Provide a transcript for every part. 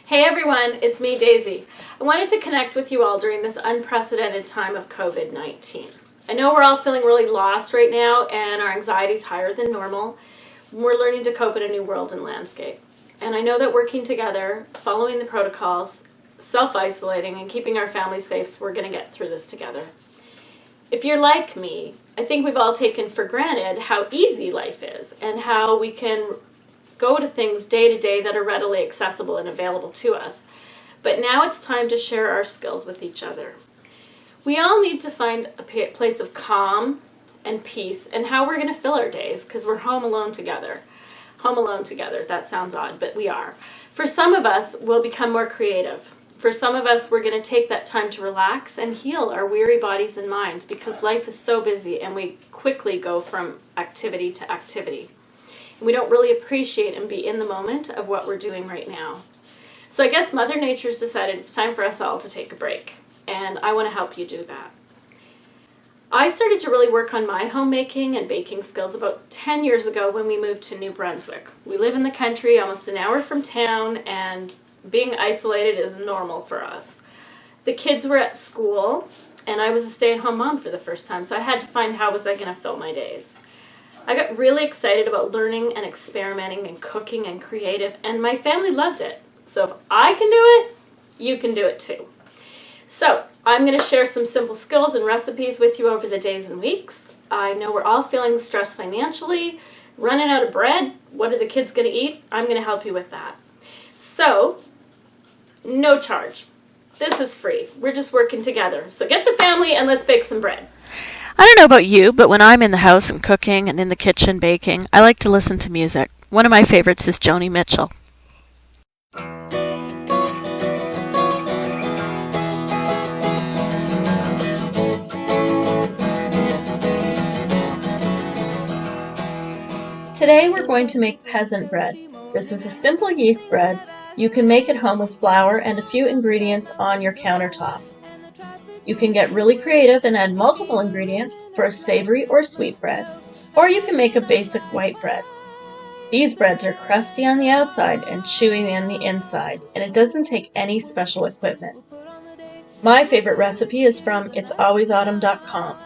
Hey everyone, it's me, Daisy. I wanted to connect with you all during this unprecedented time of COVID-19. I know we're all feeling really lost right now and our anxiety is higher than normal. We're learning to cope in a new world and landscape. And I know that working together, following the protocols, self-isolating, and keeping our families safe, we're going to get through this together. If you're like me, I think we've all taken for granted how easy life is and how we can go to things day to day that are readily accessible and available to us. But now it's time to share our skills with each other. We all need to find a place of calm and peace and how we're going to fill our days because we're home alone together. Home alone together, that sounds odd, but we are. For some of us, we'll become more creative. For some of us, we're going to take that time to relax and heal our weary bodies and minds because life is so busy and we quickly go from activity to activity. We don't really appreciate and be in the moment of what we're doing right now. So I guess Mother Nature's decided it's time for us all to take a break, and I want to help you do that. I started to really work on my homemaking and baking skills about 10 years ago when we moved to New Brunswick. We live in the country, almost an hour from town, and being isolated is normal for us. The kids were at school, and I was a stay-at-home mom for the first time, so I had to find how was I going to fill my days. I got really excited about learning and experimenting and cooking and creative, and my family loved it. So if I can do it, you can do it too. So I'm going to share some simple skills and recipes with you over the days and weeks. I know we're all feeling stressed financially, running out of bread. What are the kids going to eat? I'm going to help you with that. So, no charge. This is free. We're just working together. So get the family and let's bake some bread. I don't know about you, but when I'm in the house and cooking and in the kitchen baking, I like to listen to music. One of my favorites is Joni Mitchell. Today we're going to make Peasant bread. This is a simple yeast bread. You can make it home with flour and a few ingredients on your countertop. You can get really creative and add multiple ingredients for a savory or sweet bread, or you can make a basic white bread. These breads are crusty on the outside and chewy on the inside, and it doesn't take any special equipment. My favorite recipe is from itsalwaysautumn.com,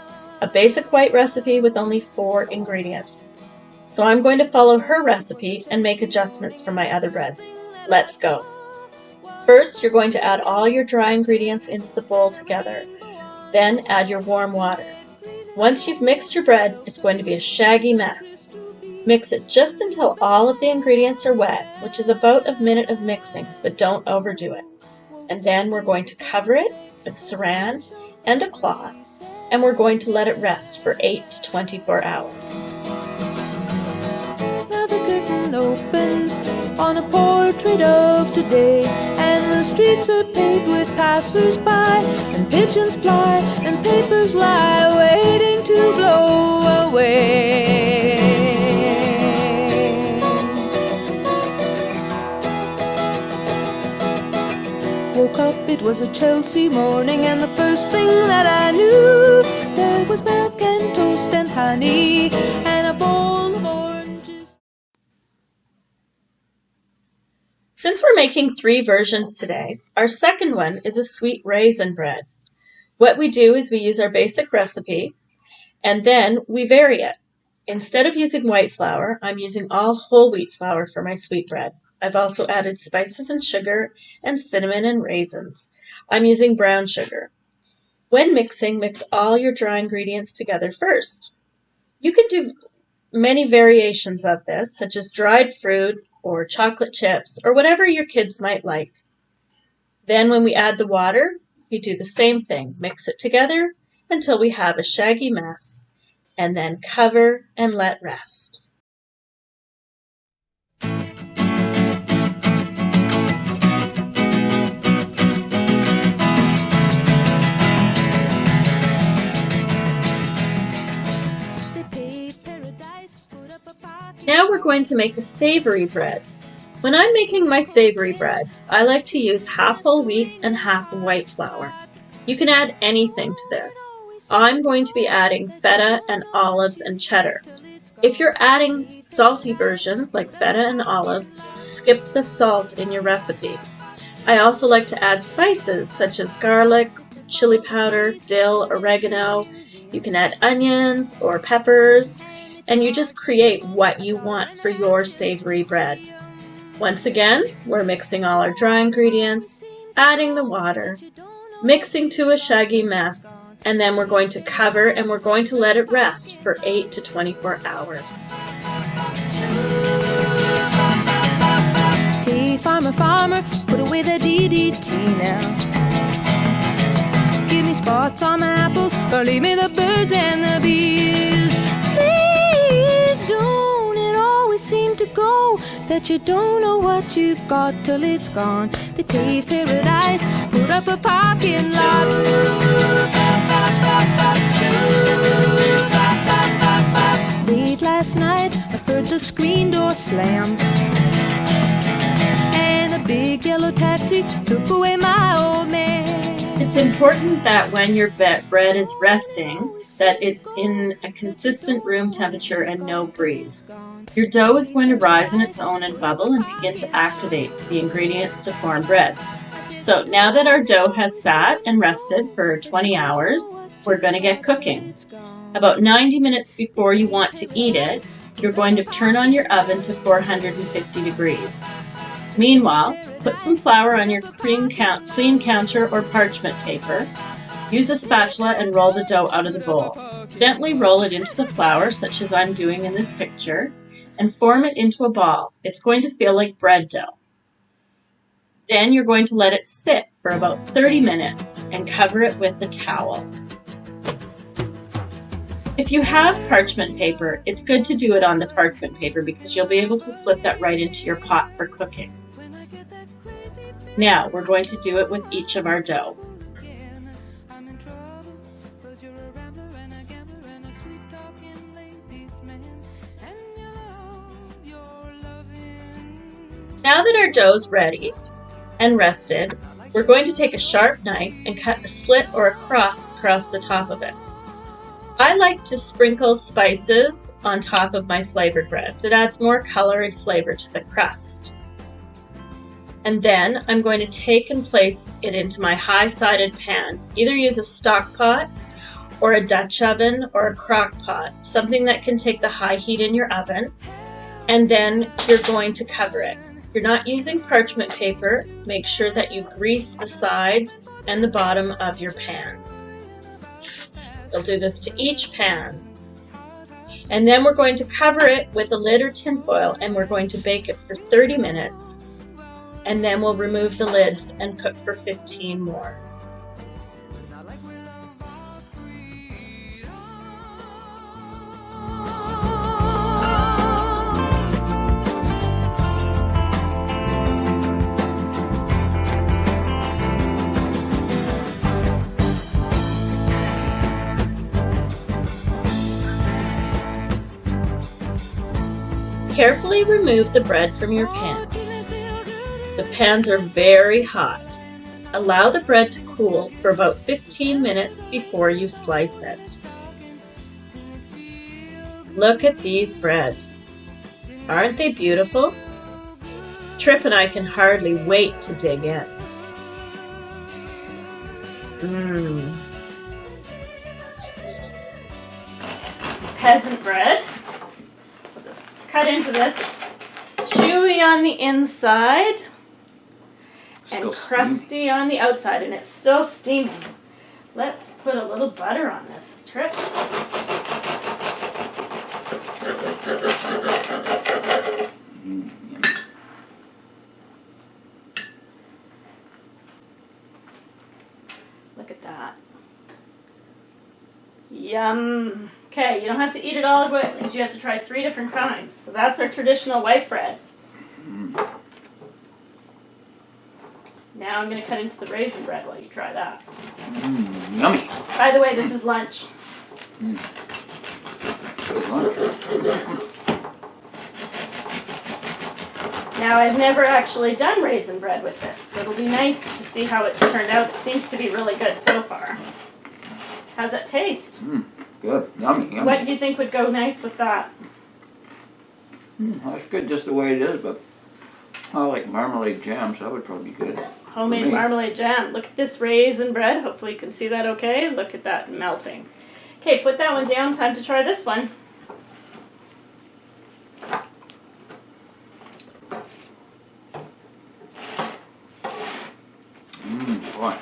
a basic white recipe with only 4 ingredients. So I'm going to follow her recipe and make adjustments for my other breads. Let's go. First, you're going to add all your dry ingredients into the bowl together. Then add your warm water. Once you've mixed your bread, it's going to be a shaggy mess. Mix it just until all of the ingredients are wet, which is about a minute of mixing, but don't overdo it. And then we're going to cover it with saran and a cloth, and we're going to let it rest for 8 to 24 hours. Now the curtain opens on a portrait of today, and the streets are paved with passers-by, and pigeons fly, and papers lie, waiting to blow away. Woke up, it was a Chelsea morning, and the first thing that I knew, there was milk and toast and honey, and a bowl of oranges. Since we're making 3 versions today, our second one is a sweet raisin bread. What we do is we use our basic recipe, and then we vary it. Instead of using white flour, I'm using all whole wheat flour for my sweet bread. I've also added spices and sugar and cinnamon and raisins. I'm using brown sugar. When mixing, mix all your dry ingredients together first. You can do many variations of this, such as dried fruit, or chocolate chips, or whatever your kids might like. Then when we add the water, we do the same thing. Mix it together until we have a shaggy mess, and then cover and let rest. Now we're going to make a savory bread. When I'm making my savory breads, I like to use half whole wheat and half white flour. You can add anything to this. I'm going to be adding feta and olives and cheddar. If you're adding salty versions like feta and olives, skip the salt in your recipe. I also like to add spices such as garlic, chili powder, dill, oregano. You can add onions or peppers, and you just create what you want for your savory bread. Once again, we're mixing all our dry ingredients, adding the water, mixing to a shaggy mess, and then we're going to cover and we're going to let it rest for 8 to 24 hours. Hey, farmer, farmer, put away the DDT now. Give me spots on my apples, or leave me the birds and the bees. Please don't it always seem to go that you don't know what you've got till it's gone. They paved paradise, put up a parking lot. Late last night, I heard the screen door slam, and a big yellow taxi took away my old man. It's important that when your bread is resting, that it's in a consistent room temperature and no breeze. Your dough is going to rise on its own and bubble and begin to activate the ingredients to form bread. So now that our dough has sat and rested for 20 hours, we're going to get cooking. About 90 minutes before you want to eat it, you're going to turn on your oven to 450 degrees. Meanwhile, put some flour on your clean counter or parchment paper. Use a spatula and roll the dough out of the bowl. Gently roll it into the flour, such as I'm doing in this picture, and form it into a ball. It's going to feel like bread dough. Then you're going to let it sit for about 30 minutes and cover it with a towel. If you have parchment paper, it's good to do it on the parchment paper because you'll be able to slip that right into your pot for cooking. Now, we're going to do it with each of our dough. Now that our dough's ready and rested, we're going to take a sharp knife and cut a slit or a cross across the top of it. I like to sprinkle spices on top of my flavored breads. It adds more color and flavor to the crust. And then I'm going to take and place it into my high-sided pan. Either use a stock pot or a Dutch oven or a crock pot, something that can take the high heat in your oven, and then you're going to cover it. If you're not using parchment paper, make sure that you grease the sides and the bottom of your pan. We'll do this to each pan. And then we're going to cover it with a lid or tin foil, and we're going to bake it for 30 minutes. And then we'll remove the lids and cook for 15 more. Carefully remove the bread from your pans. The pans are very hot. Allow the bread to cool for about 15 minutes before you slice it. Look at these breads. Aren't they beautiful? Trip and I can hardly wait to dig in. Peasant bread. We'll just cut into this. It's chewy on the inside and crusty on the outside, and it's still steaming. Let's put a little butter on this, Trip. Look at that. Yum. Okay, you don't have to eat it all of it because you have to try 3 different kinds. So that's our traditional white bread. Now I'm going to cut into the raisin bread while you try that. Yummy. By the way, this is lunch. Good lunch. Now I've never actually done raisin bread with it, so it'll be nice to see how it's turned out. It seems to be really good so far. How's it taste? Good. Yummy. Yummy. What do you think would go nice with that? That's good just the way it is, but I like marmalade jam, so that would probably be good. homemade me. marmalade jam. Look at this raisin bread. Hopefully you can see that okay. Look at that melting. Okay, put that one down. Time to try this one. Boy.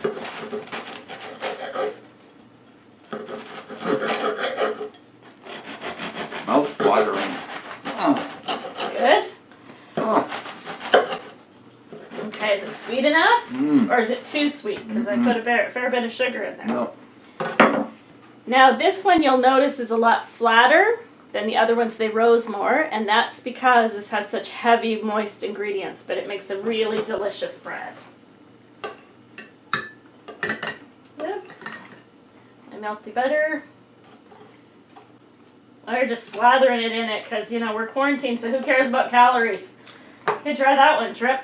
Mouth watering. Oh. Good. Oh. Okay, is it sweet enough? Or is it too sweet? Because I put a fair bit of sugar in there. No. Now this one you'll notice is a lot flatter than the other ones. They rose more, and that's because this has such heavy, moist ingredients, but it makes a really delicious bread. Oops. My melty butter. We're just slathering it in it because, you know, we're quarantined, so who cares about calories? Okay, try that one, Trip.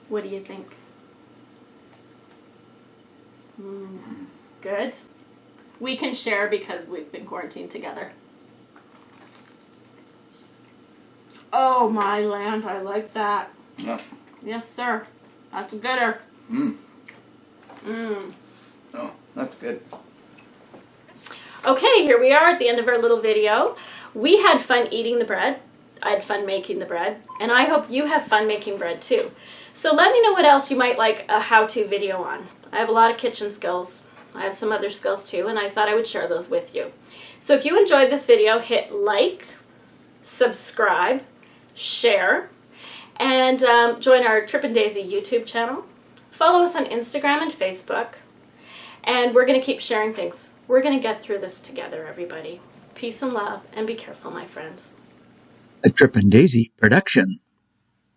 What do you think? Good. We can share because we've been quarantined together. Oh my land, I like that. Yeah. Yes, sir. That's a gooder. Oh, that's good. Okay, here we are at the end of our little video. We had fun eating the bread. I had fun making the bread. And I hope you have fun making bread too. So let me know what else you might like a how-to video on. I have a lot of kitchen skills. I have some other skills too, and I thought I would share those with you. So if you enjoyed this video, hit like, subscribe, share, and join our Trip and Daisy YouTube channel. Follow us on Instagram and Facebook. And we're going to keep sharing things. We're going to get through this together, everybody. Peace and love, and be careful, my friends. A Trip and Daisy production.